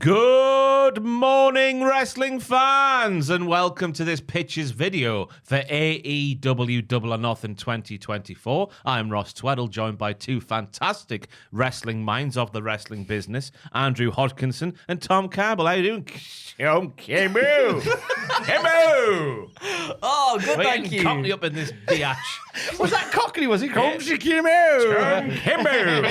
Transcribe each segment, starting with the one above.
Good morning, wrestling fans, and welcome to this pitches video for AEW Double or Nothing 2024. I'm Ross Tweddell, joined by two fantastic wrestling minds of the wrestling business, Andrew Hodkinson and Tom Campbell. How you doing? Campbell! Campbell! Oh, good, thank you. Cockney up in this biatch. Was that Cockney? Was he called Tom Campbell!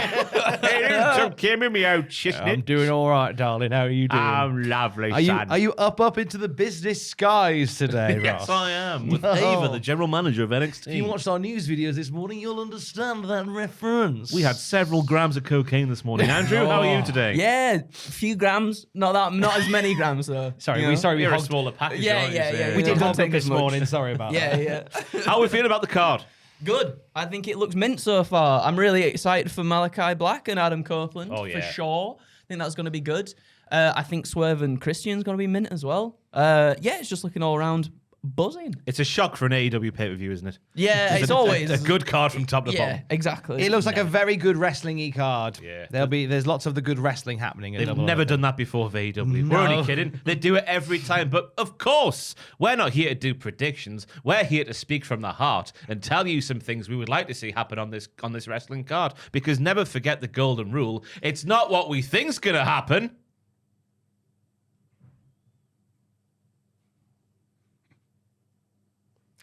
Hey, Tom Campbell, me out, I'm doing all right, darling. How are you doing? I'm lovely, Are you up into the business skies today, Ross? Yes, I am. With Ava, the general manager of NXT. If you watched our news videos this morning, you'll understand that reference. We had several grams of cocaine this morning. Andrew, how are you today? Yeah, a few grams. Not as many grams though. Sorry, You know? we You're a hogged- smaller package. Yeah, aren't you? yeah, So- yeah. We did Don't hog take up this as much. morning. Sorry about that. Yeah. How are we feeling about the card? Good. I think it looks mint so far. I'm really excited for Malachi Black and Adam Copeland Oh, yeah. for sure. I think that's going to be good. I think Swerve and Christian's going to be mint as well. It's just looking all around buzzing. It's a shock for an AEW pay-per-view, isn't it? Yeah, it's always a good card from top to Yeah, bottom. exactly. It looks like a very good wrestling-y card. Yeah. There's lots of the good wrestling happening. They've never done that before for AEW. We're only kidding. They do it every time. But of course, we're not here to do predictions. We're here to speak from the heart and tell you some things we would like to see happen on this wrestling card. Because never forget the golden rule. It's not what we think's going to happen.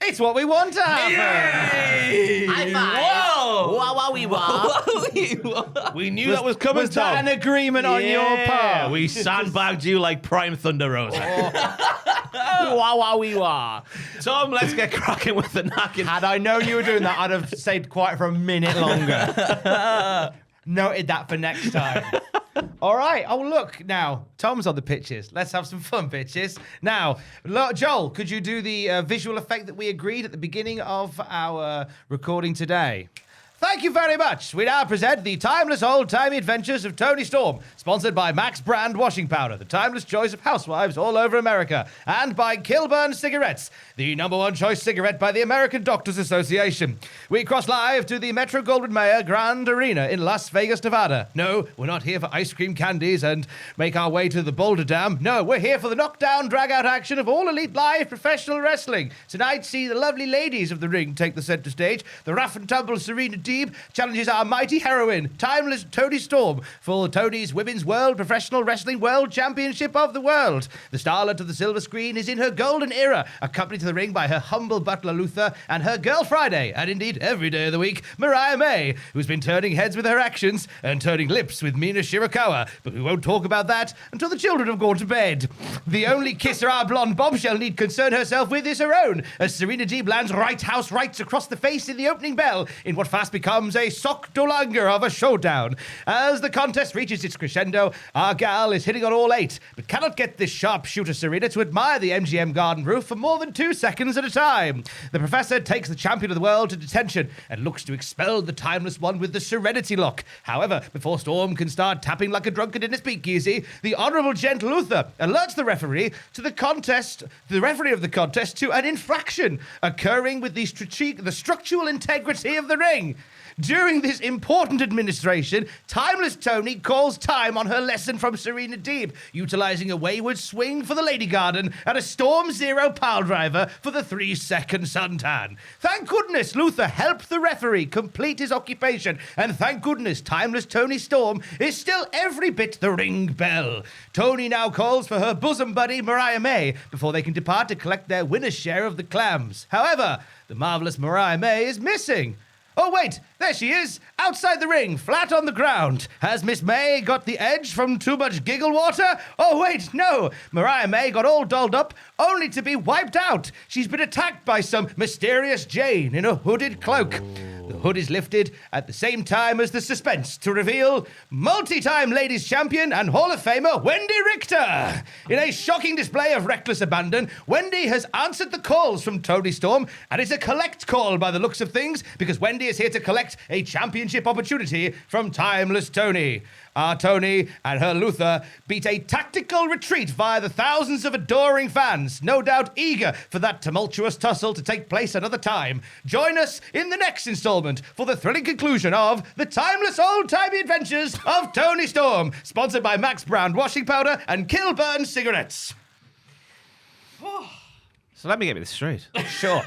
It's what we want to happen. High five. Whoa! Wow, we knew that was coming, Was that Tom. an agreement on your part? We sandbagged you like Prime Thunder Rosa. Wah. Tom, let's get cracking with the knocking. Had I known you were doing that, I'd have stayed quiet for a minute longer. Noted that for next time. All right. Oh, look now. Tom's on the pitches. Let's have some fun, bitches. Now, Joel, could you do the visual effect that we agreed at the beginning of our recording today? Thank you very much. We now present the timeless old-timey adventures of Toni Storm, sponsored by Max Brand Washing Powder, the timeless choice of housewives all over America, and by Kilburn Cigarettes, the #1 choice cigarette by the American Doctors Association. We cross live to the Metro-Goldwyn-Mayer Grand Arena in Las Vegas, Nevada. No, we're not here for ice cream candies and make our way to the Boulder Dam. No, we're here for the knockdown, drag-out action of all elite live professional wrestling. Tonight, see the lovely ladies of the ring take the center stage. The rough and tumble Serena Deeb challenges our mighty heroine, timeless Toni Storm, for Tony's Women's World Professional Wrestling World Championship of the World. The starlet of the silver screen is in her golden era, accompanied to the ring by her humble butler Luther and her girl Friday, and indeed every day of the week, Mariah May, who's been turning heads with her actions and turning lips with Mina Shirakawa. But we won't talk about that until the children have gone to bed. The only kisser our blonde bombshell need concern herself with is her own, as Serena Deeb lands right house rights across the face in the opening bell in what fast becomes a sock dolanger of a showdown. As the contest reaches its crescendo, our gal is hitting on all 8, but cannot get this sharpshooter Serena to admire the MGM garden roof for more than 2 seconds at a time. The professor takes the champion of the world to detention and looks to expel the timeless one with the Serenity Lock. However, before Storm can start tapping like a drunkard in a speakeasy, the honorable Gent Luther alerts the referee of the contest to an infraction occurring with the structural integrity of the ring. During this important administration, timeless Toni calls time on her lesson from Serena Deeb, utilizing a wayward swing for the Lady Garden and a Storm Zero piledriver for the 3-second suntan. Thank goodness Luther helped the referee complete his occupation, and thank goodness timeless Toni Storm is still every bit the ring bell. Toni now calls for her bosom buddy Mariah May before they can depart to collect their winner's share of the clams. However, the marvelous Mariah May is missing. Oh, wait, there she is, outside the ring, flat on the ground. Has Miss May got the edge from too much giggle water? Oh, wait, no. Mariah May got all dolled up, only to be wiped out. She's been attacked by some mysterious Jane in a hooded cloak. The hood is lifted at the same time as the suspense to reveal multi-time ladies champion and Hall of Famer Wendy Richter. In a shocking display of reckless abandon, Wendy has answered the calls from Toni Storm, and it's a collect call by the looks of things, because Wendy is here to collect a championship opportunity from timeless Toni. our Tony and her Luther beat a tactical retreat via the thousands of adoring fans, no doubt eager for that tumultuous tussle to take place another time. Join us in the next installment for the thrilling conclusion of the timeless old-timey adventures of Tony Storm, sponsored by Max Brand washing powder and Kilburn cigarettes. So let me get this straight. Sure.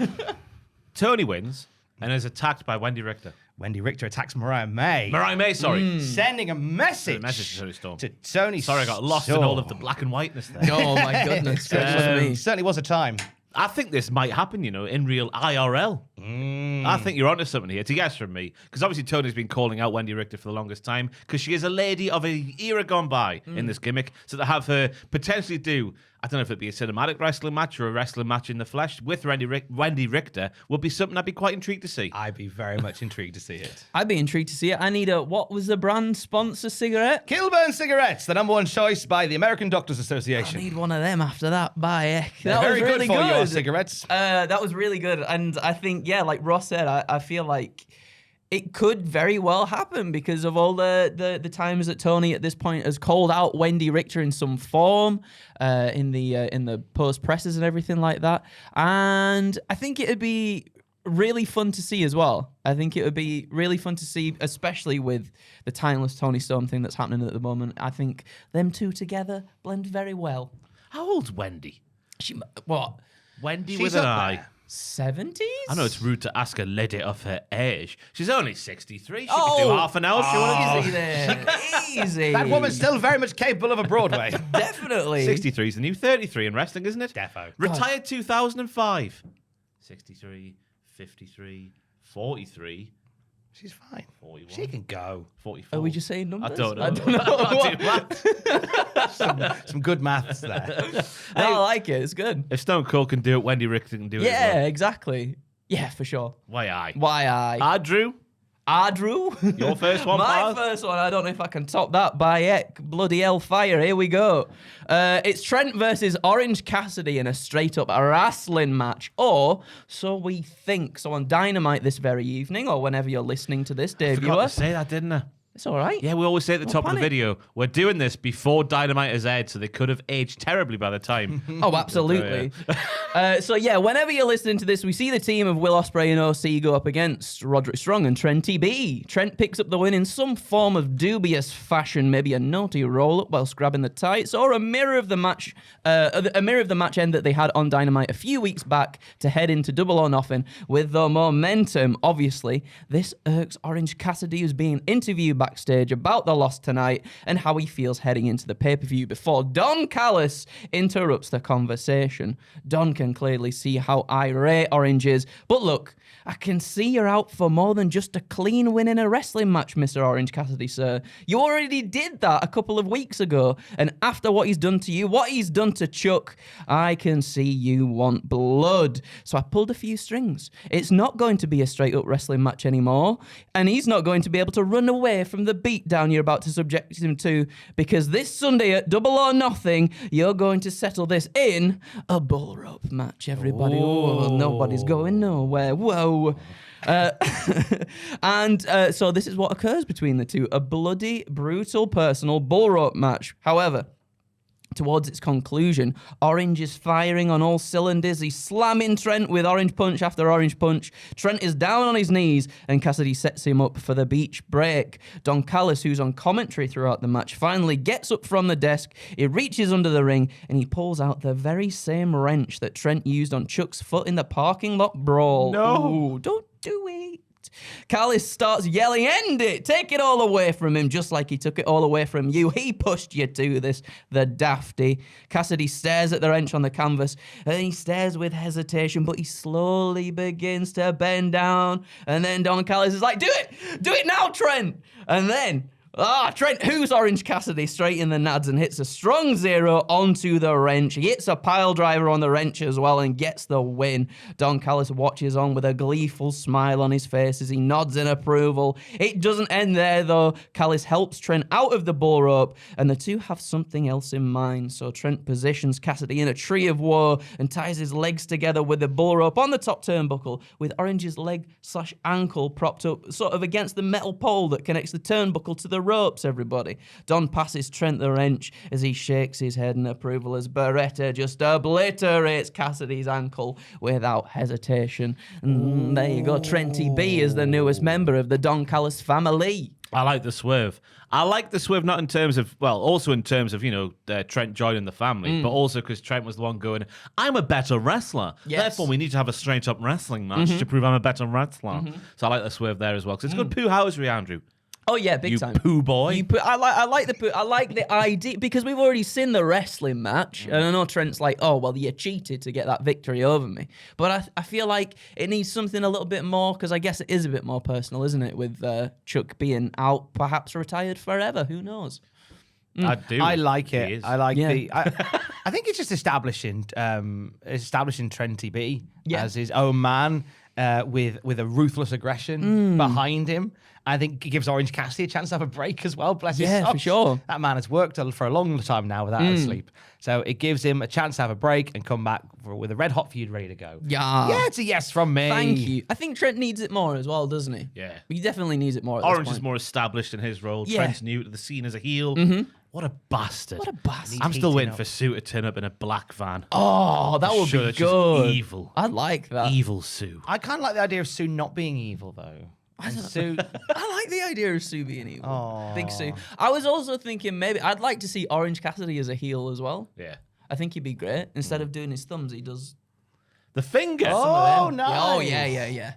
Tony wins and is attacked by Wendy Richter. Wendy Richter attacks Mariah May. Mariah May, sorry. Sending a message, to Tony Storm. to Tony Sorry, I got lost in all of the black and whiteness there. Oh my goodness. gracious me. Certainly was a time. I think this might happen, in real IRL. I think you're onto something here. It's a yes from me. Because obviously Tony's been calling out Wendy Richter for the longest time because she is a lady of a era gone by in this gimmick. So to have her potentially do, I don't know if it'd be a cinematic wrestling match or a wrestling match in the flesh with Wendy Richter would be something I'd be quite intrigued to see. I'd be very much intrigued to see it. I'd be intrigued to see it. I need what was the brand sponsor cigarette? Kilburn cigarettes, the number one choice by the American Doctors I Association. need one of them after that. Bye. They're That very was really good for your good. cigarettes. That was really good. And I think, like Ross said, I feel like it could very well happen because of all the times that Tony at this point has called out Wendy Richter in some form in the post presses and everything like that. And I think it'd be really fun to see as well. I think it would be really fun to see, especially with the timeless Tony Storm thing that's happening at the moment. I think them two together blend very well. How old's Wendy? What? Wendy She's with an up I. there. 70s? I know it's rude to ask a lady of her age. She's only 63. She could do half an hour if she wanted Easy there. Easy. That woman's still very much capable of a Broadway. Definitely. 63 is the new 33 in wrestling, isn't it? Defo. Retired 2005. 63, 53, 43, She's fine. 41. She can go. 44. Are we just saying numbers? I don't know. I don't know. I do maths. Some good maths there. I like it. It's good. If Stone Cold can do it, Wendy Richter can do it as Yeah, well. exactly. Yeah, for sure. Why I? Why I? Drew, Drew? your first one, My pal? first one. I don't know if I can top that. By heck. Bloody hellfire. Here we go. It's Trent versus Orange Cassidy in a straight-up wrestling match. Or so we think. So on Dynamite this very evening, or whenever you're listening to this, Dave Forgot viewer. to say that, didn't I? It's all right. Yeah, we always say at the top of the panic. video, we're doing this before Dynamite has aired, so they could have aged terribly by the time. Oh, absolutely. Whenever you're listening to this, we see the team of Will Ospreay and OC go up against Roderick Strong and Trent TB. Trent picks up the win in some form of dubious fashion, maybe a naughty roll-up whilst grabbing the tights, or a mirror of the match end that they had on Dynamite a few weeks back to head into Double or Nothing with the momentum. Obviously, this irks Orange Cassidy, who's being interviewed backstage about the loss tonight and how he feels heading into the pay-per-view before Don Callis interrupts the conversation. Don can clearly see how irate Orange is, but look, I can see you're out for more than just a clean win in a wrestling match, Mr. Orange Cassidy, sir. You already did that a couple of weeks ago, and after what he's done to you, what he's done to Chuck, I can see you want blood. So I pulled a few strings. It's not going to be a straight-up wrestling match anymore, and he's not going to be able to run away from the beatdown you're about to subject him to, because this Sunday at Double or Nothing, you're going to settle this in a bull rope match, everybody. Oh, nobody's going nowhere. Whoa. So this is what occurs between the two. A bloody, brutal, personal bull rope match. However, towards its conclusion, Orange is firing on all cylinders. He's slamming Trent with orange punch after orange punch. Trent is down on his knees, and Cassidy sets him up for the beach break. Don Callis, who's on commentary throughout the match, finally gets up from the desk. He reaches under the ring, and he pulls out the very same wrench that Trent used on Chuck's foot in the parking lot brawl. No. Ooh, don't do it. Callis starts yelling, "End it! Take it all away from him," just like he took it all away from you. He pushed you to this, the dafty. Cassidy stares at the wrench on the canvas, and he stares with hesitation, but he slowly begins to bend down. And then Don Callis is like, "Do it! Do it now, Trent!" And then Trent who's Orange Cassidy straight in the nads and hits a strong zero onto the wrench. He hits a pile driver on the wrench as well and gets the win. Don Callis watches on with a gleeful smile on his face as he nods in approval. It doesn't end there though. Callis helps Trent out of the bull rope, and the two have something else in mind. So Trent positions Cassidy in a tree of woe and ties his legs together with the bull rope on the top turnbuckle, with Orange's leg/ankle propped up sort of against the metal pole that connects the turnbuckle to the ropes, everybody. Don passes Trent the wrench as he shakes his head in approval as Beretta just obliterates Cassidy's ankle without hesitation. And there you go. Trent TB is the newest member of the Don Callis family. I like the swerve. I like the swerve not in terms of, well, also in terms of, Trent joining the family, but also because Trent was the one going, I'm a better wrestler. Yes. Therefore, we need to have a straight-up wrestling match to prove I'm a better wrestler. So I like the swerve there as well, because it's good poo housery, Andrew. Oh yeah, big You time. poo boy. I like the idea because we've already seen the wrestling match, and I know Trent's like, oh well, you cheated to get that victory over me. But I feel like it needs something a little bit more because I guess it is a bit more personal, isn't it? With Chuck being out, perhaps retired forever. Who knows? I do. I like He it. is. I like Yeah. I think it's just establishing Trent TB Yeah. as his own man with a ruthless aggression behind him. I think it gives Orange Cassidy a chance to have a break as well. Bless his Yeah, for socks. sure. That man has worked for a long time now without a sleep. So it gives him a chance to have a break and come back with a red hot feud ready to go. Yeah. It's a yes from me. Thank you. I think Trent needs it more as well, doesn't he? Yeah. He definitely needs it more. At Orange this is point. more established in his role. Yeah. Trent's new to the scene as a heel. What a bastard. What a bastard. I'm still heating waiting up. for Sue to turn up in a black van. Oh, that would Sure, be it's just good. evil. I like that. Evil Sue. I kind of like the idea of Sue not being evil, though. And Sue, I like the idea of Sue being evil. Aw. Big Sue. I was also thinking maybe I'd like to see Orange Cassidy as a heel as well. Yeah. I think he'd be great. Instead of doing his thumbs, he does. The finger. oh, them. nice. Oh, yeah.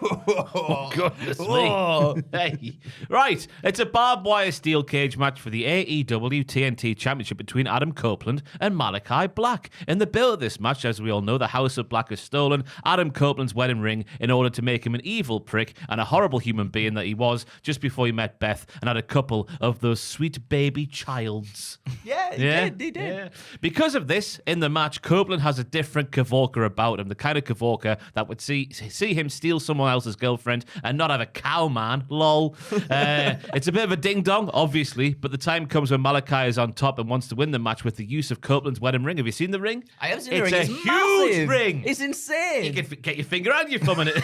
Oh, goodness Whoa. me. Hey. Right, it's a barbed wire steel cage match for the AEW TNT Championship between Adam Copeland and Malachi Black. In the build of this match, as we all know, the House of Black has stolen Adam Copeland's wedding ring in order to make him an evil prick and a horrible human being that he was just before he met Beth and had a couple of those sweet baby childs. Yeah, he did. Yeah. Because of this, in the match, Copeland has a different Kavorka about him, the kind of Kavorka that would see him steal someone else's girlfriend and not have a cow man. Lol. It's a bit of a ding-dong, obviously, but the time comes when Malachi is on top and wants to win the match with the use of Copeland's wedding ring. Have you seen the ring? I have seen the ring. It's a It's huge massive. ring. It's insane. You can get your finger and your thumb in it.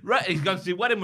Right, he's got to do wedding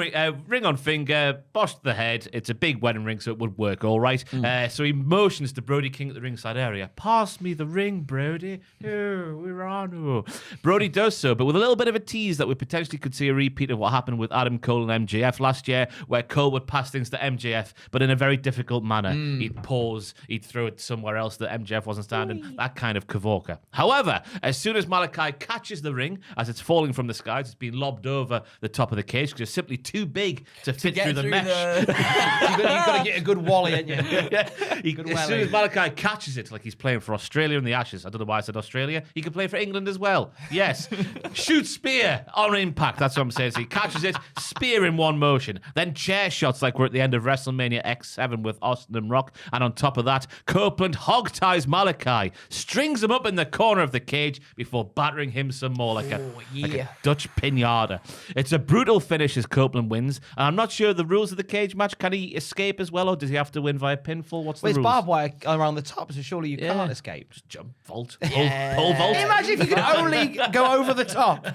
ring on finger, bosh to the head. It's a big wedding ring, so it would work all right. So he motions to Brody King at the ringside area. Pass me the ring, Brody. Oh, we're on. Brody does so, but with a little bit of a tease that we potentially could see a repeat of what happened with Adam Cole and MJF last year, where Cole would pass things to MJF, but in a very difficult manner. He'd pause, he'd throw it somewhere else that MJF wasn't standing. That kind of Kavorka. However, as soon as Malachi catches the ring, as it's falling from the skies, it's been lobbed over the top of the cage because it's simply too big to fit Get through the mesh. You've got to get a good wally, ain't you? Yeah. Good As soon welly. as Malachi catches it, like he's playing for Australia in the Ashes. I don't know why I said Australia. He could play for England as well. Yes. Shoot spear on impact. That's what I'm saying. So he catches it, spear in one motion. Then chair shots like we're at the end of WrestleMania X7 with Austin and Rock. And on top of that, Copeland hog ties Malachi, strings him up in the corner of the cage before battering him some more like a Dutch pinata. It's a brutal finish as Copeland wins. And I'm not sure the rules of the cage match. Can he escape as well, or does he have to win via pinfall? What's Well, the it's rules? barbed wire around the top, so surely you can't escape. Just jump, vault, pull vault. Imagine if you could only go over the top.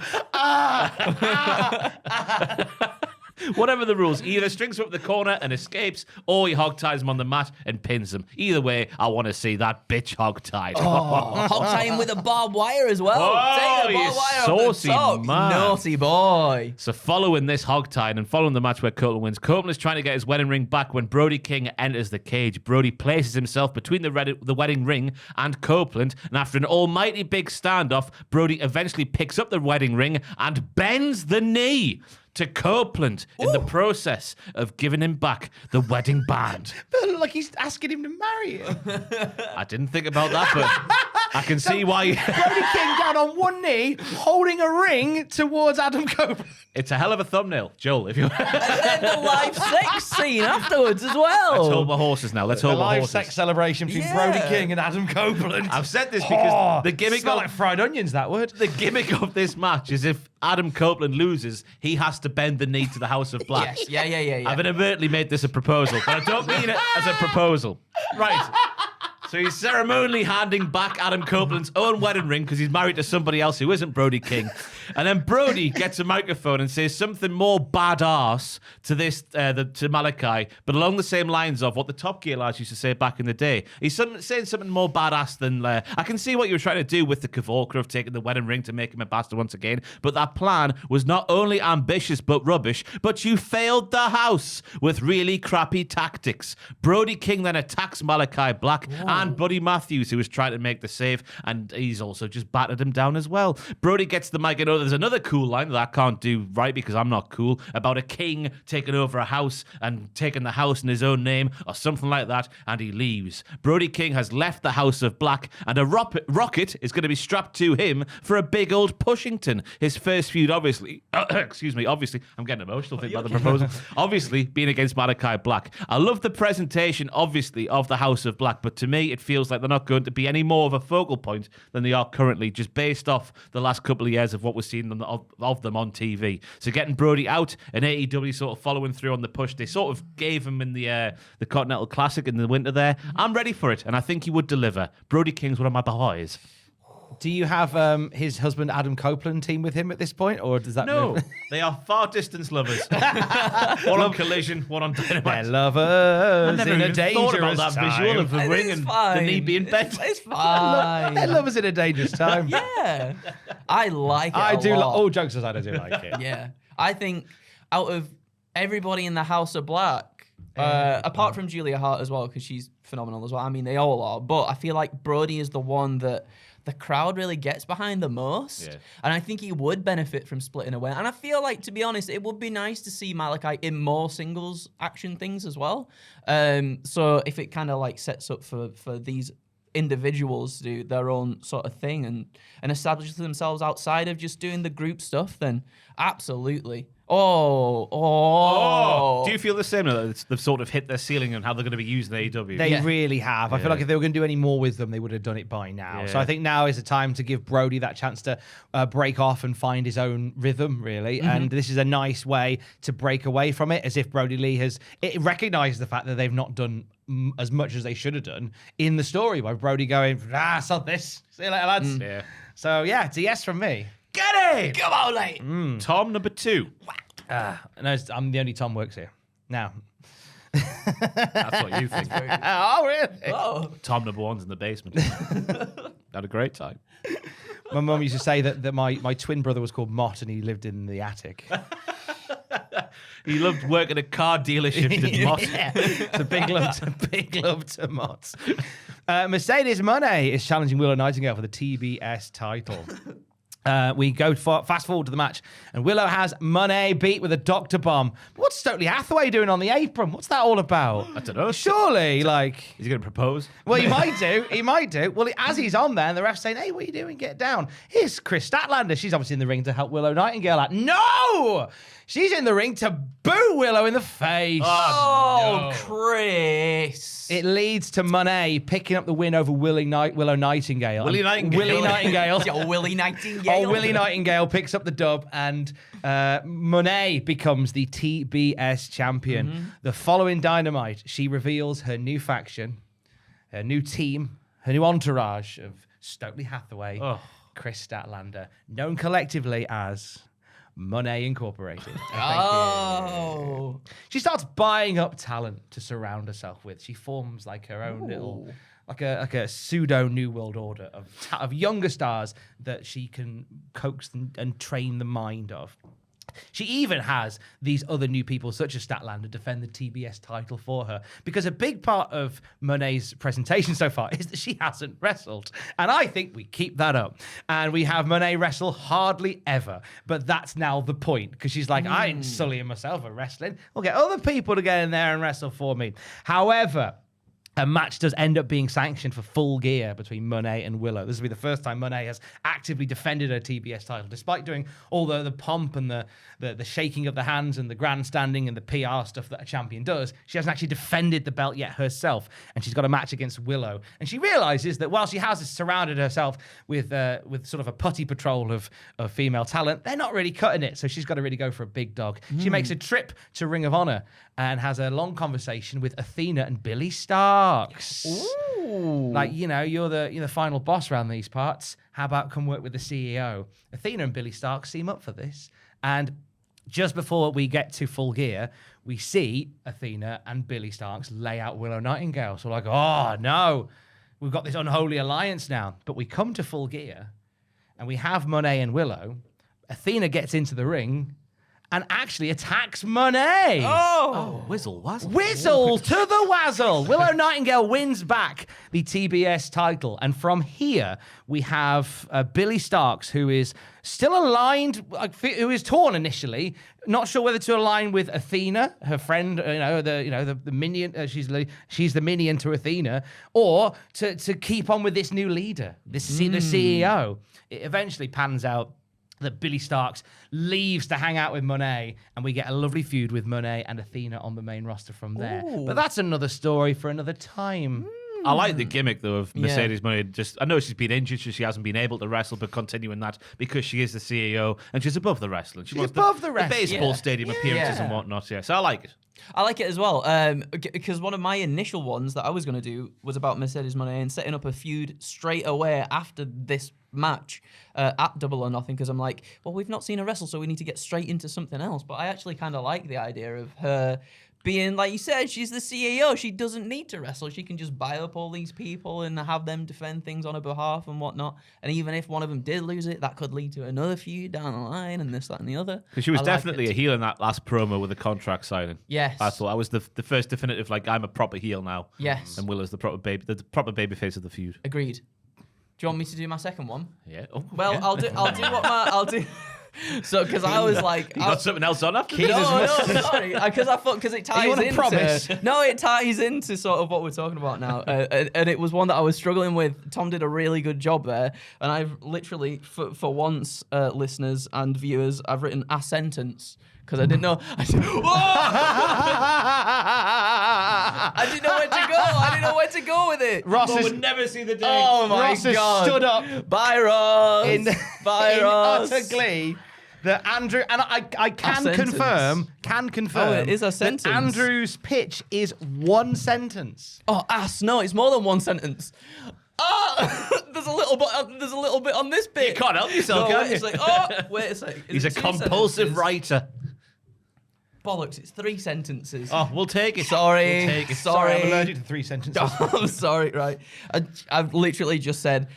Whatever the rules, either strings him up the corner and escapes, or he hog ties him on the mat and pins him. Either way, I want to see that bitch hog tied. Hog tie him with a barbed wire as well. Oh, Take the you barbed wire saucy off the top. man. Naughty boy. So following this hog tie and following the match where Copeland wins, Copeland is trying to get his wedding ring back when Brody King enters the cage. Brody places himself between the wedding ring and Copeland, and after an almighty big standoff, Brody eventually picks up the wedding ring and bends the knee to Copeland in the process of giving him back the wedding band. But it looked like he's asking him to marry him. I didn't think about that, but I can see why. Brody King down on one knee, holding a ring towards Adam Copeland. It's a hell of a thumbnail, Joel. If you And then the live sex scene afterwards as well. Let's hold my horses now. Let's The hold my live horses. sex celebration between Yeah. Brody King and Adam Copeland. I've said this because the gimmick smell of like fried onions, that would. the gimmick of this match is if Adam Copeland loses, he has to bend the knee to the House of Black. Yes. Yeah. I've inadvertently made this a proposal, but I don't mean it as a proposal. Right. So he's ceremonially handing back Adam Copeland's own wedding ring because he's married to somebody else who isn't Brody King. And then Brody gets a microphone and says something more badass to to Malachi, but along the same lines of what the Top Gear lads used to say back in the day. He's saying something more badass than I can see what you were trying to do with the Kavorka of taking the wedding ring to make him a bastard once again, but that plan was not only ambitious but rubbish, but you failed the house with really crappy tactics. Brody King then attacks Malachi Black and Buddy Matthews, who was trying to make the save, and he's also just battered him down as well. Brody gets the mic, and there's another cool line that I can't do right because I'm not cool, about a king taking over a house and taking the house in his own name or something like that, and he leaves. Brody King has left the House of Black, and a rocket is going to be strapped to him for a big old Pushington. His first feud, obviously, obviously, I'm getting emotional thinking about the proposal, obviously being against Malachi Black. I love the presentation, obviously, of the House of Black, but to me, it feels like they're not going to be any more of a focal point than they are currently, just based off the last couple of years of what we're seeing of them on TV. So getting Brody out and AEW sort of following through on the push they sort of gave him in the Continental Classic in the winter there. I'm ready for it, and I think he would deliver. Brody King's one of my boys. Do you have his husband Adam Copeland team with him at this point, or does that No, move? they are far distance lovers. One on Collision, one on They're Dynamite. lovers I never in a even dangerous thought about that time. visual of the ring It's and fine. the knee being bent. It's fine. They're lovers in a dangerous time. Yeah. I like it I a do. lot. All jokes aside, I do like it. Yeah. I think out of everybody in the House of Black, apart from Julia Hart as well, because she's phenomenal as well. I mean, they all are. But I feel like Brody is the one that the crowd really gets behind the most. Yeah. And I think he would benefit from splitting away. And I feel like, to be honest, it would be nice to see Malachi in more singles action things as well. So if it kind of like sets up for these individuals to do their own sort of thing and establish themselves outside of just doing the group stuff, then absolutely. Oh. Do you feel the same? That they've sort of hit their ceiling on how they're going to be using AEW? They really have. I Yeah. feel like if they were going to do any more with them, they would have done it by now. So Yeah. I think now is the time to give Brody that chance to break off and find his own rhythm, really. And this is a nice way to break away from it, as if Brody Lee has recognized the fact that they've not done as much as they should have done in the story, by Brody going, sod this. See you later, lads. Yeah. So, yeah, it's a yes from me. Get it! Come on, mate. Tom number 2. No, I'm the only Tom works here. Now. That's what you think. Oh, really? Oh. Tom number 1's in the basement. Had a great time. My mum used to say that my twin brother was called Mott and he lived in the attic. He loved working at car dealerships in Moss. Yeah. It's a big love to Mott. Mercedes Moné is challenging Willow Nightingale for the TBS title. We go fast forward to the match, and Willow has Moné beat with a Dr. Bomb. What's Stokely Hathaway doing on the apron? What's that all about? I don't know. Surely, like... Is he going to propose? Well, he might do. He might do. Well, as he's on there, and the ref's saying, hey, what are you doing? Get down. Here's Chris Statlander. She's obviously in the ring to help Willow Nightingale out. No! She's in the ring to boo Willow in the face. Oh, Chris. It leads to Moné picking up the win over Willow Nightingale. Willie Nightingale. Willie Nightingale. Yo, Willie Nightingale. Oh, Willie Nightingale picks up the dub, and Moné becomes the TBS champion. The following Dynamite, she reveals her new faction, her new team, her new entourage of Stokely Hathaway, Chris Statlander, known collectively as Moné Incorporated. Oh. She starts buying up talent to surround herself with. She forms like her own little, like a pseudo New World Order of younger stars that she can coax and train the mind of. She even has these other new people, such as Statlander, defend the TBS title for her. Because a big part of Moné's presentation so far is that she hasn't wrestled. And I think we keep that up. And we have Moné wrestle hardly ever. But that's now the point. Because she's like, I ain't sullying myself at wrestling. We'll get other people to get in there and wrestle for me. However, a match does end up being sanctioned for Full Gear between Moné and Willow. This will be the first time Moné has actively defended her TBS title, despite doing all the pomp and the shaking of the hands and the grandstanding and the PR stuff that a champion does. She hasn't actually defended the belt yet herself, and she's got a match against Willow. And she realizes that while she has surrounded herself with sort of a putty patrol of female talent, they're not really cutting it. So she's got to really go for a big dog. She makes a trip to Ring of Honor and has a long conversation with Athena and Billy Starr. Starks. Ooh. Like, you're the final boss around these parts. How about come work with the CEO? Athena and Billy Starks seem up for this. And just before we get to Full Gear, we see Athena and Billy Starks lay out Willow Nightingale. So like, oh no, we've got this unholy alliance now. But we come to Full Gear and we have Monet and Willow. Athena gets into the ring and actually attacks Monet. Oh, Whizzle to the wazzle. Willow Nightingale wins back the TBS title. And from here, we have Billy Starks, who is still aligned, who is torn initially, not sure whether to align with Athena, her friend, the minion. She's the minion to Athena, or to keep on with this new leader, the CEO. It eventually pans out that Billy Starks leaves to hang out with Monet, and we get a lovely feud with Monet and Athena on the main roster from there. Ooh. But that's another story for another time. I like the gimmick, though, of Mercedes Monet. I know she's been injured, so she hasn't been able to wrestle, but continuing that because she is the CEO and she's above the wrestling. She's above the wrestling. baseball stadium appearances and whatnot, so I like it. I like it as well, because one of my initial ones that I was going to do was about Mercedes Moné and setting up a feud straight away after this match at Double or Nothing, because I'm like, well, we've not seen her wrestle, so we need to get straight into something else. But I actually kind of like the idea of her being, like you said, she's the CEO. She doesn't need to wrestle. She can just buy up all these people and have them defend things on her behalf and whatnot. And even if one of them did lose it, that could lead to another feud down the line and this, that, and the other. Because she was I definitely liked a heel in that last promo with the contract signing. Yes. I thought I was the first definitive, like, I'm a proper heel now. Yes. And Willow's the proper baby face of the feud. Agreed. Do you want me to do my second one? Yeah. Oh, Well, yeah. I'll do. So, because I was like, You got something else on after no, this? sorry, because I thought it ties want a into. promise? No, it ties into sort of what we're talking about now, and it was one that I was struggling with. Tom did a really good job there, and I've literally, for once, listeners and viewers, I've written a sentence. Because I didn't know. I didn't know where to go. I didn't know where to go with it. Ross would never see the day. Oh my Ross has God. stood up Bye, Ross. Bye, in Ross. utter glee that Andrew, and I can sentence. confirm. Oh, it is a that sentence. Andrew's pitch is one sentence. Oh, ass! No, it's more than one sentence. There's a little bit on this bit. You can't help yourself, No, can you? it's like, oh, wait a sec. He's a compulsive writer. Bollocks! It's 3 sentences. Oh, we'll take it. Sorry. We'll take it. Sorry, I'm allergic to 3 sentences. I'm sorry. Right, I've literally just said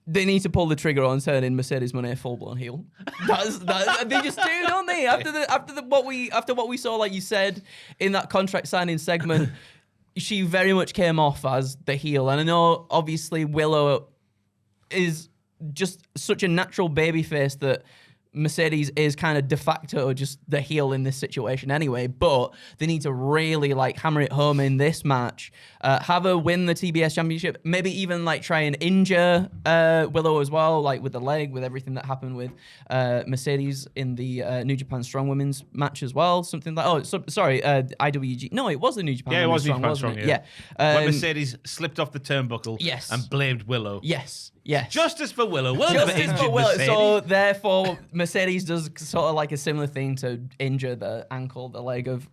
they need to pull the trigger on turning Mercedes Moné full blown heel. They just do, don't they? After what we saw, like you said in that contract signing segment. She very much came off as the heel. And I know, obviously, Willow is just such a natural babyface that Mercedes is kind of de facto just the heel in this situation anyway, but they need to really like hammer it home in this match, have her win the TBS championship, maybe even like try and injure Willow as well, like with the leg, with everything that happened with Mercedes in the New Japan Strong Women's match as well, something like, IWG, no, it was the New Japan Yeah, it was New Japan wasn't Strong, it? yeah. When Mercedes slipped off the turnbuckle and blamed Willow. Yes. Justice for Willow. Willow never Justice injured for Willow. Mercedes. So therefore, Mercedes does sort of like a similar thing to injure the ankle, the leg of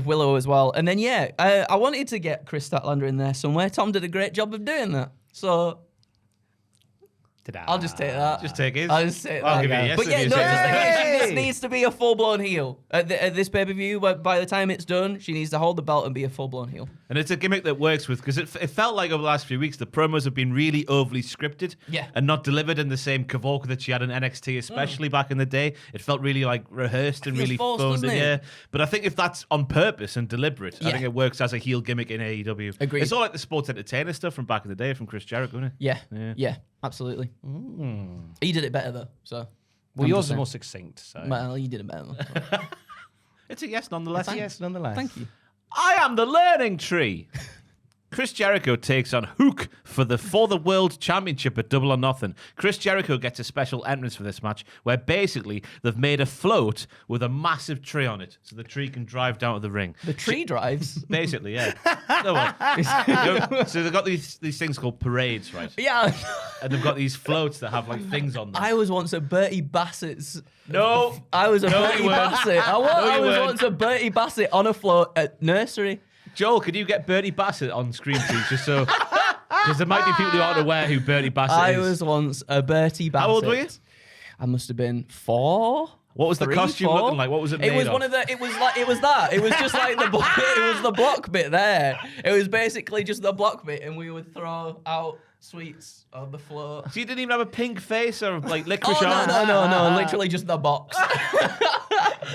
Willow as well. And then I wanted to get Chris Statlander in there somewhere. Tom did a great job of doing that. So I'll just take that. Just take it. I'll just take I'll that. give you a yes But if yeah, you no, say just that. like, she just needs to be a full-blown heel. At this pay-per-view, by the time it's done, she needs to hold the belt and be a full-blown heel. And it's a gimmick that works with, because it felt like over the last few weeks, the promos have been really overly scripted and not delivered in the same cavalcade that she had in NXT, especially back in the day. It felt really like rehearsed and Feels really forced, phoned in. doesn't it? Yeah. But I think if that's on purpose and deliberate, I think it works as a heel gimmick in AEW. Agreed. It's all like the sports entertainer stuff from back in the day from Chris Jericho, isn't it? Yeah, absolutely. He did it better though, so. Well, I'm yours just is saying. more succinct. So. Well, you did it better. Though. It's a yes nonetheless. Yes, nonetheless. Thank you. I am the learning tree. Chris Jericho takes on Hook for the World Championship at Double or Nothing. Chris Jericho gets a special entrance for this match where basically they've made a float with a massive tree on it so the tree can drive down to the ring. The tree drives. Basically, yeah. No, well, so they've got these things called parades, right? Yeah. And they've got these floats that have like things on them. I was once at Bertie Bassett's. No. I was a No, Bertie you weren't. Bassett. I No, you was weren't. once a Bertie Bassett on a float at nursery. Joel, could you get Bertie Bassett on screen, please, just so... Because there might be people who aren't aware who Bertie Bassett is. I was once a Bertie Bassett. How old were you? I must have been 4. What was the costume looking like? What was it made It was of? one of the. It was that. It was just like the. It was the block bit there. It was basically just the block bit, and we would throw out sweets on the floor. So you didn't even have a pink face or like licorice arms? No, literally just the box.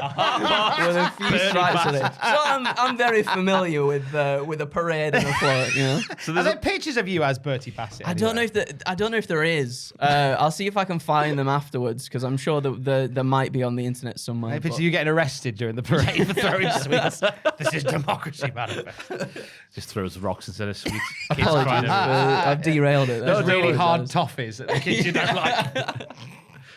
With a few Bertie stripes on it. Bassett. So I'm very familiar with a parade and a float, you know. So Are there's there pictures of you as Bertie Bassett? I don't know if there is. I'll see if I can find them afterwards because I'm sure that there might be on the internet somewhere. A picture but- of you getting arrested during the parade for throwing sweets. This is democracy, manifest. just throws rocks instead of sweets. Kids Apologies, crying everywhere. I've derailed it. Those That's really really hard toffees that the kids you don't like.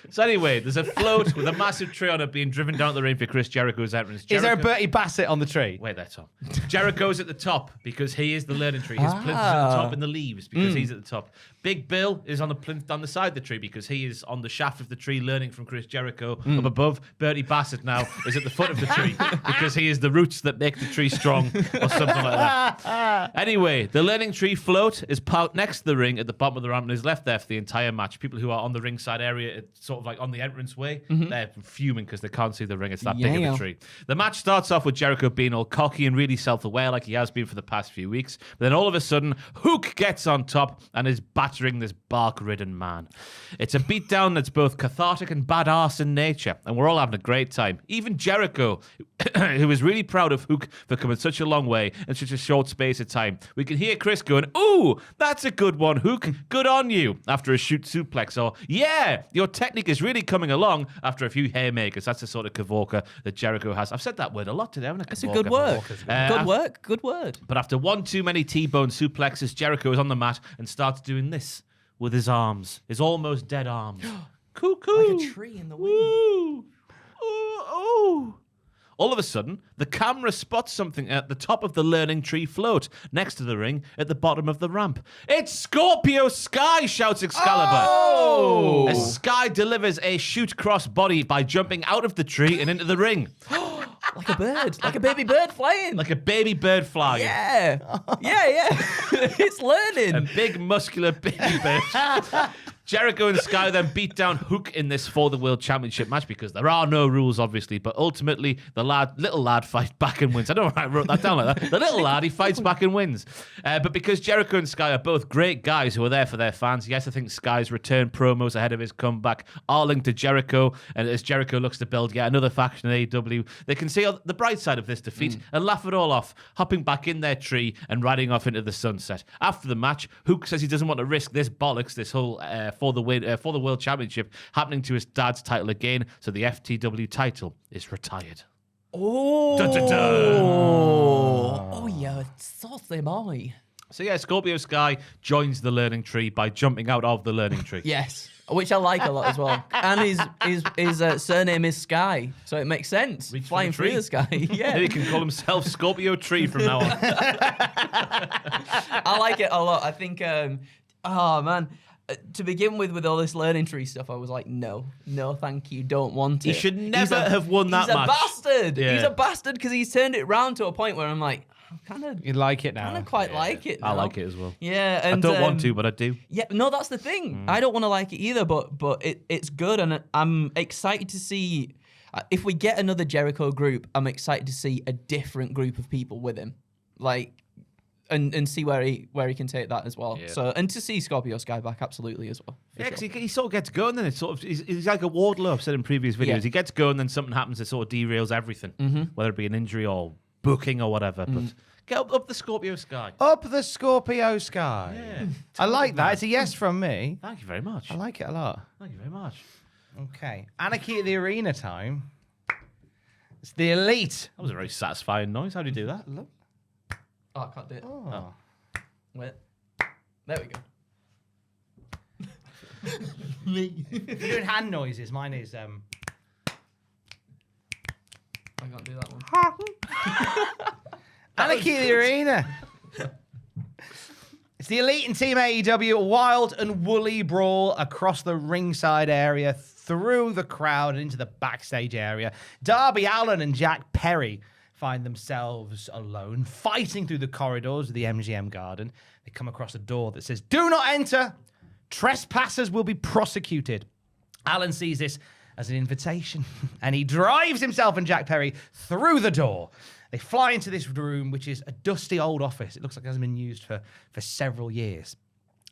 So anyway, there's a float with a massive tree on it being driven down the ring for Chris Jericho's entrance. Is there a Jericho- Bertie Bassett on the tree? Wait there, Tom. Jericho's at the top because he is the learning tree. His plinth is at the top in the leaves because he's at the top. Big Bill is on the plinth on the side of the tree because he is on the shaft of the tree learning from Chris Jericho. Up above, Bertie Bassett now is at the foot of the tree because he is the roots that make the tree strong or something like that. Anyway, the learning tree float is parked next to the ring at the bottom of the ramp and is left there for the entire match. People who are on the ringside area, it's sort of like on the entrance way, they're fuming because they can't see the ring. It's that big of Yeah. a tree. The match starts off with Jericho being all cocky and really self-aware like he has been for the past few weeks. But then all of a sudden, Hook gets on top and is battering this bark-ridden man. It's a beatdown that's both cathartic and badass in nature, and we're all having a great time. Even Jericho, who is really proud of Hook for coming such a long way in such a short space of time. We can hear Chris going, "Ooh, that's a good one, Hook. Good on you," after a shoot suplex, or "Yeah, your technique is really coming along," after a few haymakers. That's the sort of Kavorka that Jericho has. I've said that word a lot today, haven't I? It's a good word. Good work. Good word. But after one too many T-bone suplexes, Jericho is on the mat and starts doing this with his arms, his almost dead arms. Cuckoo. Like a tree in the wind. Ooh. Ooh, ooh. All of a sudden, the camera spots something at the top of the learning tree float, next to the ring, at the bottom of the ramp. "It's Scorpio Sky!" shouts Excalibur. Oh! As Sky delivers a shoot cross body by jumping out of the tree and into the ring. Like a bird. Like a baby bird flying. Like a baby bird flying. Yeah. It's learning. A big, muscular baby bird. Jericho and Sky then beat down Hook in this for the World Championship match because there are no rules, obviously. But ultimately, the little lad fights back and wins. I don't know why I wrote that down like that. The little lad, he fights back and wins. But because Jericho and Sky are both great guys who are there for their fans, yes, I think Sky's return promos ahead of his comeback are linked to Jericho. And as Jericho looks to build yet another faction in AEW, they can see the bright side of this defeat and laugh it all off, hopping back in their tree and riding off into the sunset. After the match, Hook says he doesn't want to risk this bollocks, this whole for the World Championship happening to his dad's title again, so the FTW title is retired. Oh. Dun, dun, dun. Oh, yeah. Saucy boy. So yeah, Scorpio Sky joins the learning tree by jumping out of the learning tree. Yes. Which I like a lot as well. And his surname is Sky, so it makes sense. Reach for Flying the tree. through the sky. Yeah. He can call himself Scorpio Tree from now on. I like it a lot. I think, oh man, to begin with all this learning tree stuff, I was like, no, thank you, don't want it. He should never have won that match. match. He's a bastard. Yeah. He's a bastard because he's turned it round to a point where I'm like, I kind of You like it now? quite like it now. I like it as well. Yeah, I and don't want to, but I do. Yeah, no, that's the thing. I don't want to like it either, but it's good, and I'm excited to see if we get another Jericho group. I'm excited to see a different group of people with him, like, and see where he can take that as well. Yeah. So, and to see Scorpio Sky back, absolutely as well. for Yeah, 'cause sure. he sort of gets going, then it's sort of he's like a Wardlow. I've said in previous videos. Yeah. He gets going, then something happens that sort of derails everything, whether it be an injury or booking or whatever. But get up the Scorpio Sky. Up the Scorpio Sky. Yeah. I like that. It's a yes from me. Thank you very much. I like it a lot. Thank you very much. Okay. Anarchy at the Arena time. It's the Elite. That was a very satisfying noise. How do you do that? Oh, I can't do it. Oh. Wait. There we go. If you're doing hand noises, mine is I can't do that one. Anarchy at the Arena. It's the Elite and Team AEW, a wild and woolly brawl across the ringside area, through the crowd and into the backstage area. Darby Allin and Jack Perry find themselves alone, fighting through the corridors of the MGM garden. They come across a door that says, "Do not enter. Trespassers will be prosecuted." Alan sees this as an invitation, and he drives himself and Jack Perry through the door. They fly into this room, which is a dusty old office. It looks like it hasn't been used for several years.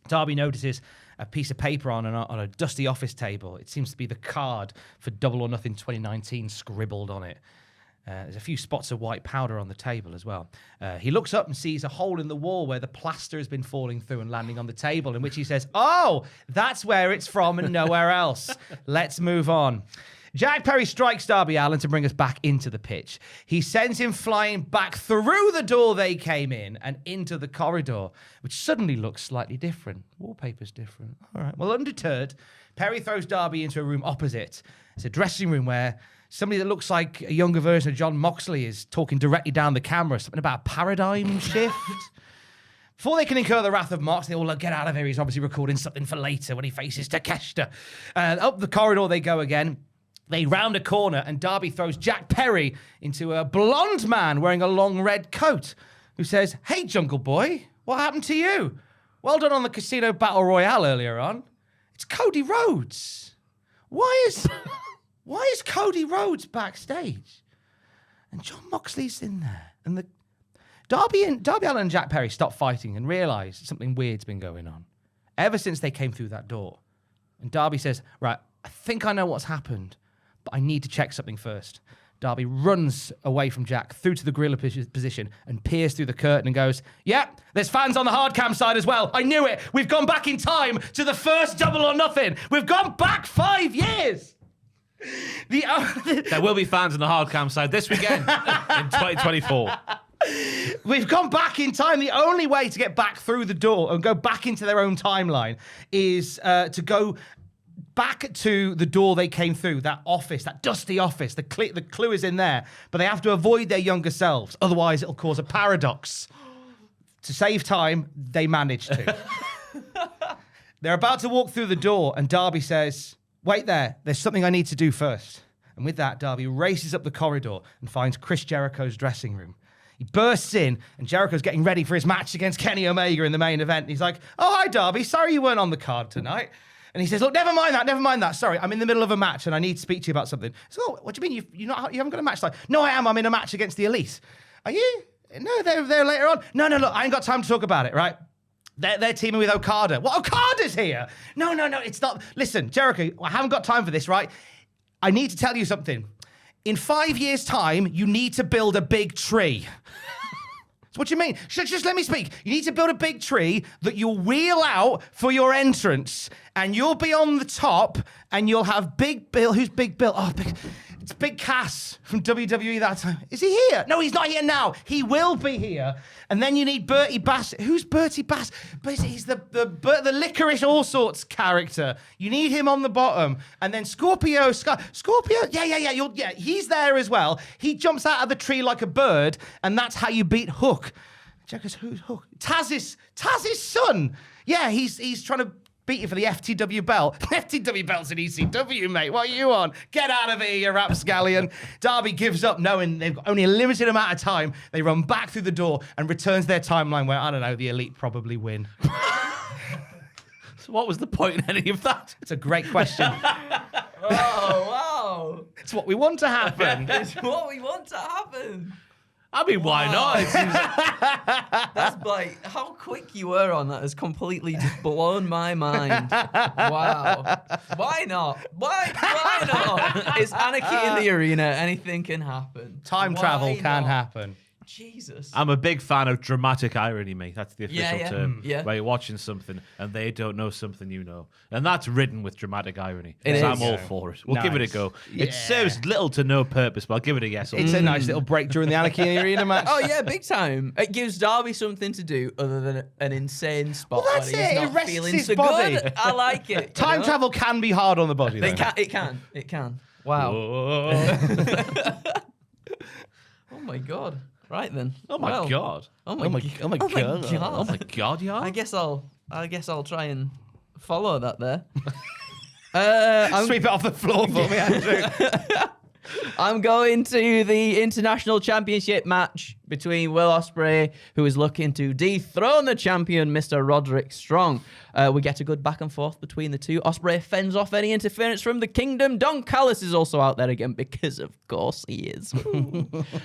Darby notices a piece of paper on a dusty office table. It seems to be the card for Double or Nothing 2019 scribbled on it. There's a few spots of white powder on the table as well. He looks up and sees a hole in the wall where the plaster has been falling through and landing on the table, in which he says, "Oh, that's where it's from and nowhere else. Let's move on." Jack Perry strikes Darby Allin to bring us back into the pitch. He sends him flying back through the door they came in and into the corridor, which suddenly looks slightly different. Wallpaper's different. All right. Well, undeterred, Perry throws Darby into a room opposite. It's a dressing room where somebody that looks like a younger version of John Moxley is talking directly down the camera, something about a paradigm shift. Before they can incur the wrath of Mox, they all get out of here. He's obviously recording something for later when he faces Takeshita. Up the corridor they go again. They round a corner, and Darby throws Jack Perry into a blonde man wearing a long red coat who says, "Hey, Jungle Boy, what happened to you? Well done on the Casino Battle Royale earlier on. It's Cody Rhodes. Why is Cody Rhodes backstage?" And John Moxley's in there. And Darby Allin and Jack Perry stop fighting and realise something weird's been going on ever since they came through that door. And Darby says, "Right, I think I know what's happened, but I need to check something first." Darby runs away from Jack through to the gorilla position and peers through the curtain and goes, "Yeah, there's fans on the hard cam side as well. I knew it. We've gone back in time to the first Double or Nothing. We've gone back 5 years." There will be fans on the hard cam side this weekend in 2024. We've gone back in time. The only way to get back through the door and go back into their own timeline is to go back to the door they came through, that office, that dusty office. The clue is in there, but they have to avoid their younger selves. Otherwise, it'll cause a paradox. To save time, they manage to. They're about to walk through the door, and Darby says, "Wait there. There's something I need to do first." And with that, Darby races up the corridor and finds Chris Jericho's dressing room. He bursts in, and Jericho's getting ready for his match against Kenny Omega in the main event. And he's like, "Oh, hi, Darby. Sorry you weren't on the card tonight." And he says, "Look, never mind that. Sorry, I'm in the middle of a match and I need to speak to you about something." So, "Oh, what do you mean? You haven't got a match tonight?" "No, I am. I'm in a match against the Elite." "Are you?" "No, they're later on." No, look, I ain't got time to talk about it, right? They're teaming with Okada. "What? Okada's here?" No, it's not. Listen, Jericho, I haven't got time for this, right? I need to tell you something. In 5 years' time, you need to build a big tree. So what do you mean? Just let me speak. You need to build a big tree that you'll wheel out for your entrance, and you'll be on the top, and you'll have Big Bill. Who's Big Bill? It's Big Cass from WWE that time. Is he here? No, he's not here now. He will be here. And then you need Bertie Bass. Who's Bertie Bass? He's the Licorice All Sorts character. You need him on the bottom. And then Scorpio. Yeah, he's there as well. He jumps out of the tree like a bird, and that's how you beat Hook. Jack goes, "Who's Hook?" Taz's son. Yeah, he's trying to beat you for the FTW belt. FTW belt's in ECW, mate. What are you on? Get out of here, you rapscallion. Darby gives up knowing they've got only a limited amount of time. They run back through the door and returns their timeline where, I don't know, the Elite probably win. So what was the point in any of that? It's a great question. Oh, wow. It's what we want to happen. It's what we want to happen. I mean, why not? It seems like... That's like, how quick you were on that has completely just blown my mind. Wow. Why not? Why not? It's anarchy in the arena. Anything can happen. Time travel can happen. Jesus. I'm a big fan of dramatic irony, mate. That's the official term. Yeah. Where you're watching something and they don't know something you know. And that's ridden with dramatic irony. It So is. I'm all for it. We'll give it a go. Yeah. It serves little to no purpose, but I'll give it a yes. It's a nice little break during the Anarchy in the Arena match. Oh, yeah, big time. It gives Darby something to do other than an insane spot. Well, that's when he's it. not It rests feeling his so body. good. I like it. Time travel can be hard on the body, though. It can. Wow. Whoa. Oh, my God. Right then. Oh my Well, god. Oh my god. Oh my god, yeah. I guess I'll try and follow that there. Sweep it off the floor for me, Andrew. I'm going to the International Championship match between Will Ospreay, who is looking to dethrone the champion, Mr. Roderick Strong. We get a good back and forth between the two. Ospreay fends off any interference from the Kingdom. Don Callis is also out there again, because of course he is.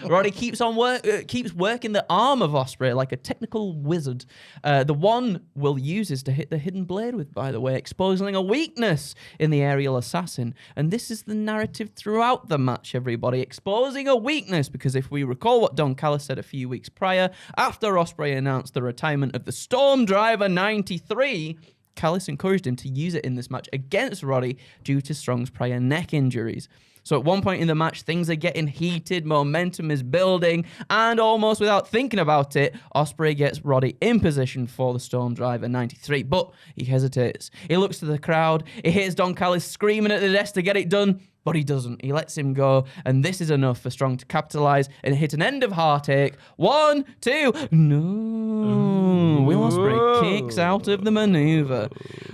Roddy keeps working the arm of Ospreay like a technical wizard. The one Will uses to hit the hidden blade with, by the way, exposing a weakness in the aerial assassin. And this is the narrative throughout the match, everybody, exposing a weakness, because if we recall what Don Callis said a few weeks prior, after Ospreay announced the retirement of the Storm Driver 93, Callis encouraged him to use it in this match against Roddy due to Strong's prior neck injuries. So at one point in the match, things are getting heated, momentum is building, and almost without thinking about it, Ospreay gets Roddy in position for the Storm Driver 93, but he hesitates. He looks to the crowd, he hears Don Callis screaming at the desk to get it done, but he doesn't. He lets him go, and this is enough for Strong to capitalize and hit an end of heartache. 1, 2, no. Will Ospreay kicks out of the maneuver.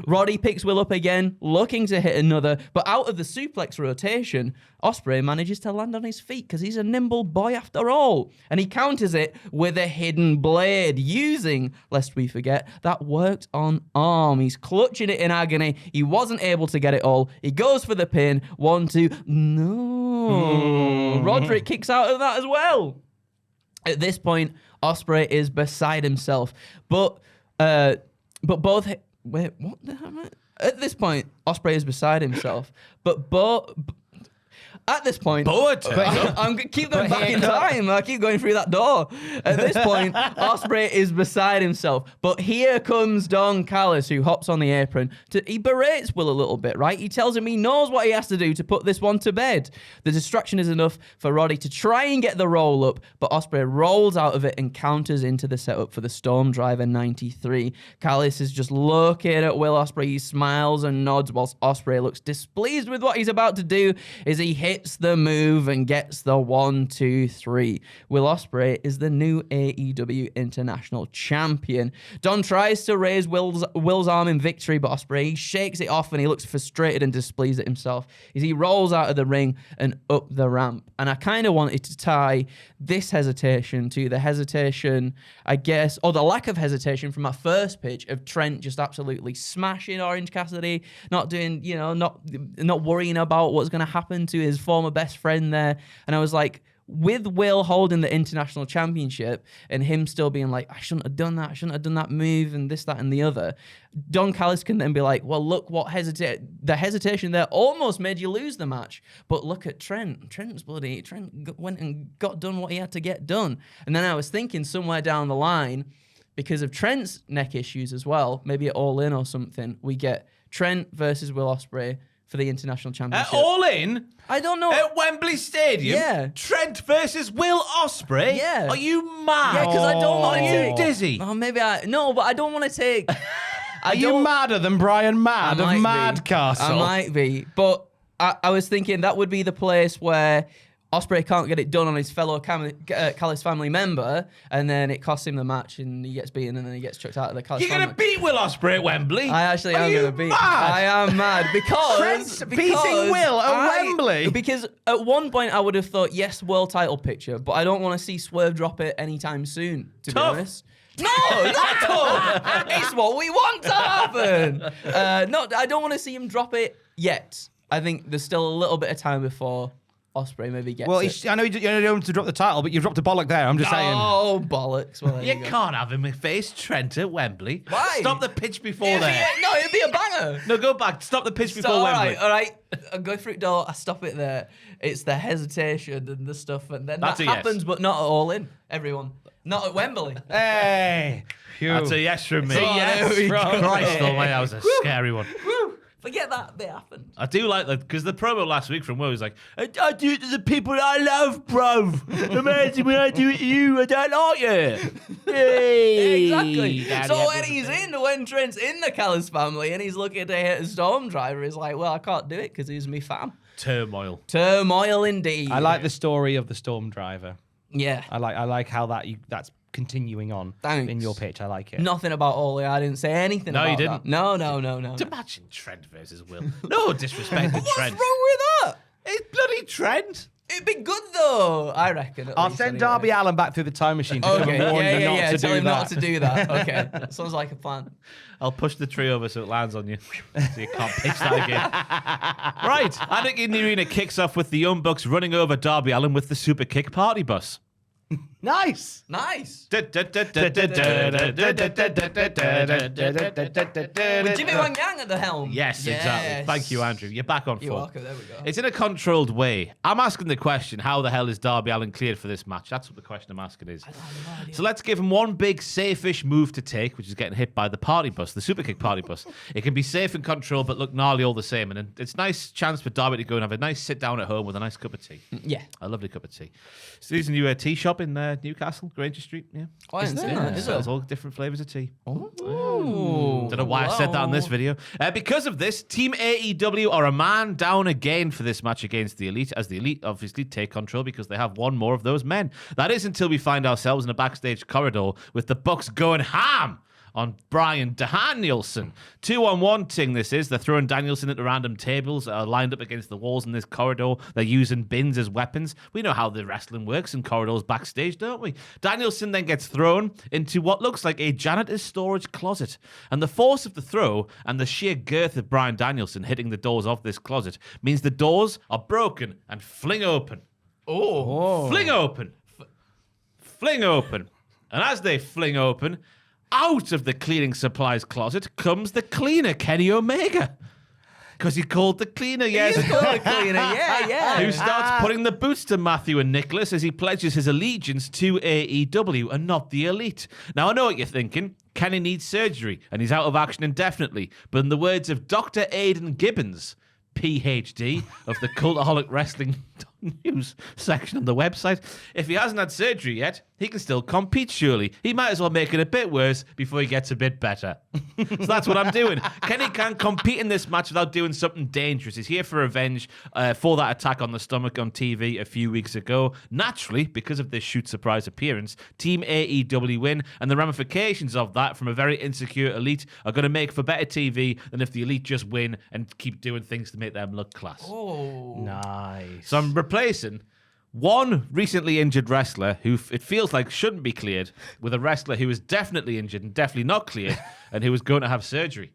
Roddy picks Will up again, looking to hit another, but out of the suplex rotation, Ospreay manages to land on his feet because he's a nimble boy after all, and he counters it with a hidden blade, using, lest we forget, that worked on arm. He's clutching it in agony. He wasn't able to get it all. He goes for the pin. 1, 2, no. Roderick kicks out of that as well. At this point, Ospreay is beside himself, but both. Wait, what the hell? At this point, Ospreay is beside himself, but both. At this point, I'm keep going back in time. I keep going through that door. At this point, Ospreay is beside himself. But here comes Don Callis, who hops on the apron. He berates Will a little bit, right? He tells him he knows what he has to do to put this one to bed. The distraction is enough for Roddy to try and get the roll up, but Ospreay rolls out of it and counters into the setup for the Storm Driver 93. Callis is just looking at Will Ospreay. He smiles and nods whilst Ospreay looks displeased with what he's about to do as he hits the move and gets the 1, 2, 3. Will Ospreay is the new AEW International Champion. Don tries to raise Will's arm in victory, but Ospreay shakes it off and he looks frustrated and displeased at himself as he rolls out of the ring and up the ramp. And I kind of wanted to tie this hesitation to the hesitation, I guess, or the lack of hesitation from my first pitch of Trent just absolutely smashing Orange Cassidy, not doing, not worrying about what's going to happen to his former best friend there. And I was like, with Will holding the International Championship and him still being like, I shouldn't have done that move and this, that, and the other, Don Callis can then be like, well, look what the hesitation there almost made you lose the match. But look at Trent. Trent went and got done what he had to get done. And then I was thinking somewhere down the line, because of Trent's neck issues as well, maybe at All In or something, we get Trent versus Will Ospreay for the International Championship. All In? I don't know. At Wembley Stadium? Yeah. Trent versus Will Ospreay? Yeah. Are you mad? Yeah, because I don't want to Are you take... dizzy? Oh, maybe but I don't want to take... Are you madder than Brian Mad of Madcastle? I might be. But I was thinking that would be the place where Ospreay can't get it done on his fellow Callis family member, and then it costs him the match, and he gets beaten, and then he gets chucked out of the Callis You're family. going to beat Will Ospreay at Wembley? I actually am going to beat. Mad? I am mad because Trent's beating Will at Wembley. Because at one point I would have thought yes, world title picture, but I don't want to see Swerve drop it anytime soon. To Tough. be honest. No, not tough. It's what we want to happen. I don't want to see him drop it yet. I think there's still a little bit of time before Ospreay maybe gets it. I know you don't want to drop the title, but you dropped a bollock there. I'm just saying. Oh, bollocks. Well, there You you go. can't have him face Trent at Wembley. Why? Stop the pitch before It'd there. be a banger. No, go back. Stop the pitch before So, Wembley. all right. I go through door, I stop it there. It's the hesitation and the stuff, and then That's that a yes. happens, but not at All In. Everyone. Not at Wembley. Hey. Phew. That's a yes from me. So, there we go. Christ almighty, that was a scary one. Woo! Forget that bit happened. I do like that, because the promo last week from Will was like, I do it to the people that I love, bro. Imagine when I do it to you, I don't like you. Hey. Exactly. So when Trent's in the Callis family and he's looking to hit a Storm Driver, he's like, well, I can't do it because he's me fam. Turmoil. Turmoil indeed. I like the story of the Storm Driver. Yeah. I like how that's continuing on in your pitch. I like it. Nothing about All In. I didn't say anything about you didn't. that. No. Imagine Trent versus Will. No disrespect to What's Trent. wrong with that? It's bloody Trent. It'd be good though, I reckon. I'll send Darby Allin back thugh the time machine to come and warn him not to tell do him that. not to do that. Okay, that sounds like a plan. I'll push the tree over so it lands on you. So you can't pitch that again. Right. Anarchy in the Arena kicks off with the Young Bucks running over Darby Allin with the Super Kick Party Bus. Nice. Nice. With With Jimmy Wang Yang at the helm. Yes, exactly. Thank you, Andrew. You're back on You're form. welcome. There we go. It's in a controlled way. I'm asking the question, how the hell is Darby Allin cleared for this match? That's what the question I'm asking is. So let's give him one big safe-ish move to take, which is getting hit by the party bus, the Super Kick party bus. It can be safe and controlled, but look gnarly all the same. And it's a nice chance for Darby to go and have a nice sit down at home with a nice cup of tea. Yeah. A lovely cup of tea. So there's a new tea shop in Newcastle, Granger Street. Yeah. Oh, I didn't see that. Is Sells it? all different flavours of tea. Oh. Don't know why I said that in this video. Because of this, Team AEW are a man down again for this match against the Elite, as the Elite obviously take control because they have one more of those men. That is until we find ourselves in a backstage corridor with the Bucks going ham on Bryan Danielson. 2-on-1 ting this is. They're throwing Danielson into random tables that are lined up against the walls in this corridor. They're using bins as weapons. We know how the wrestling works in corridors backstage, don't we? Danielson then gets thrown into what looks like a janitor's storage closet. And the force of the throw and the sheer girth of Bryan Danielson hitting the doors of this closet means the doors are broken and fling open. Oh. Fling open. Fling open. And as they fling open, out of the cleaning supplies closet comes the cleaner, Kenny Omega. Because he called the cleaner, yes. He's called a cleaner, yeah. Who starts putting the boots to Matthew and Nicholas as he pledges his allegiance to AEW and not the Elite. Now, I know what you're thinking. Kenny needs surgery and he's out of action indefinitely. But in the words of Dr. Aidan Gibbons, PhD of the Cultaholic Wrestling News section on the website, if he hasn't had surgery yet, he can still compete, surely. He might as well make it a bit worse before he gets a bit better. So that's what I'm doing. Kenny can't compete in this match without doing something dangerous. He's here for revenge for that attack on the stomach on TV a few weeks ago. Naturally, because of this shoot surprise appearance, Team AEW win, and the ramifications of that from a very insecure Elite are going to make for better TV than if the Elite just win and keep doing things to make them look class. Oh. Nice. So I'm replacing one recently injured wrestler who it feels like shouldn't be cleared with a wrestler who is definitely injured and definitely not cleared and who is going to have surgery.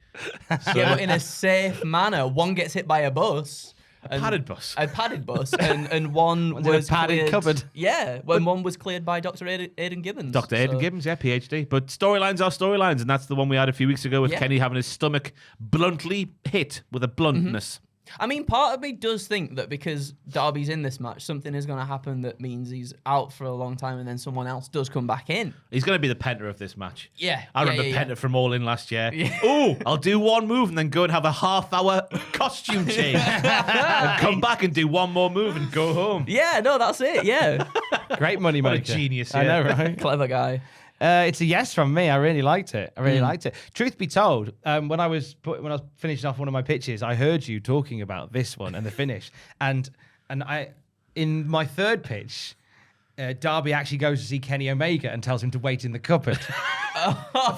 So, Yeah, but in a safe manner. One gets hit by a bus. a padded bus. A padded bus, and one One's in was a padded cleared, cupboard. Yeah, when one was cleared by Dr. Aidan Gibbons. Dr. Aidan Gibbons, yeah, PhD. But storylines are storylines, and that's the one we had a few weeks ago with Yeah. Kenny having his stomach bluntly hit with a bluntness. I mean, part of me does think that because Darby's in this match, something is going to happen that means he's out for a long time, and then someone else does come back in. He's going to be the Penta of this match. Yeah, I remember yeah. Penta from All In last year. Yeah. Oh, I'll do one move and then go and have a half-hour costume change. And come back and do one more move and go home. Yeah, no, that's it. Yeah, Great money What a maker. genius, I yeah. know, right? clever guy. It's a yes from me. I really liked it. I really liked it. Truth be told, when I was finishing off one of my pitches, I heard you talking about this one and the finish, and I in my third pitch, Darby actually goes to see Kenny Omega and tells him to wait in the cupboard for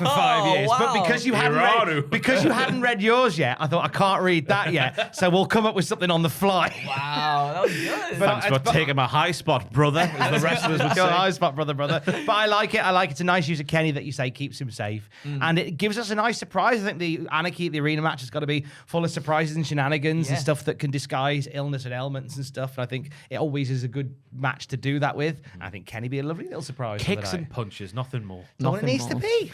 5 years. wow. But because you hadn't read yours yet, I thought I can't read that yet, so we'll come up with something on the fly. Wow, that was good. Thanks for taking my high spot, brother, as the wrestlers would Go say. high spot, brother. But I like it. I like it's a nice use of Kenny that you say keeps him safe, and it gives us a nice surprise. I think the Anarchy at the arena match has got to be full of surprises and shenanigans and Yeah. stuff that can disguise illness and ailments and stuff. And I think it always is a good match to do that with. I think Kenny be a lovely little surprise. Kicks for the and night. punches, nothing more. That's what it Nothing needs to more. be.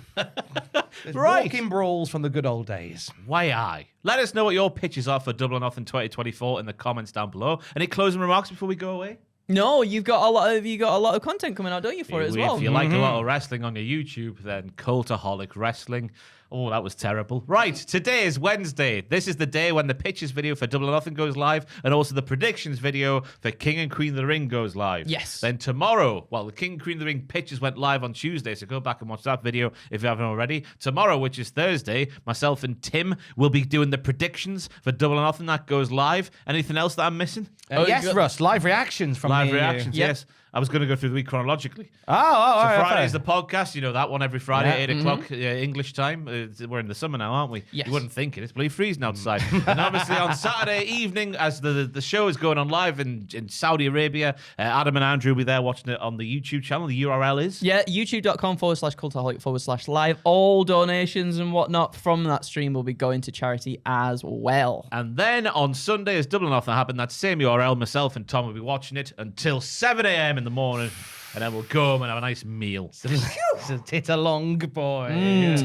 There's Right. walking brawls from the good old days. Why I? Let us know what your pitches are for Double or Nothing 2024 in the comments down below. Any closing remarks before we go away? No, you got a lot of content coming out, don't you, for it as well? If you like a lot of wrestling on your YouTube, then Cultaholic Wrestling. Oh, that was terrible. Right, today is Wednesday. This is the day when the pitches video for Double or Nothing goes live, and also the predictions video for King and Queen of the Ring goes live. Yes. Then tomorrow, well, the King and Queen of the Ring pitches went live on Tuesday, so go back and watch that video if you haven't already. Tomorrow, which is Thursday, myself and Tim will be doing the predictions for Double or Nothing. That goes live. Anything else that I'm missing? Oh, Yes, you got- Russ. Live reactions from Live me and you. reactions, Yep. yes. I was going to go through the week chronologically. Oh, all So right, Friday is fair. the podcast. You know that one every Friday, Yeah. 8 o'clock English time. We're in the summer now, aren't we? Yes. You wouldn't think it. It's bloody freezing outside. And obviously on Saturday evening, as the show is going on live in Saudi Arabia, Adam and Andrew will be there watching it on the YouTube channel. The URL is? Yeah, youtube.com/cultaholic/live. All donations and whatnot from that stream will be going to charity as well. And then on Sunday, as Double or Nothing happened, that same URL, myself and Tom will be watching it until 7 a.m. in the morning. And then we'll go home and have a nice meal. It's a tit a long boy.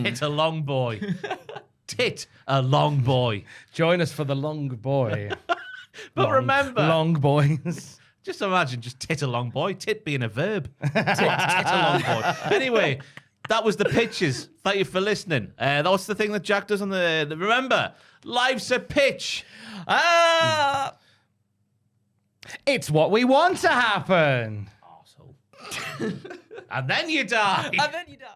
Tit a long boy. Tit a long boy. Join us for the long boy. But remember, long boys. just imagine just tit a long boy. Tit being a verb. Tit a long boy. Anyway, that was the pitches. Thank you for listening. That was the thing that Jack does on the remember, life's a pitch. It's what we want to happen. Arsehole. And then you die. And then you die.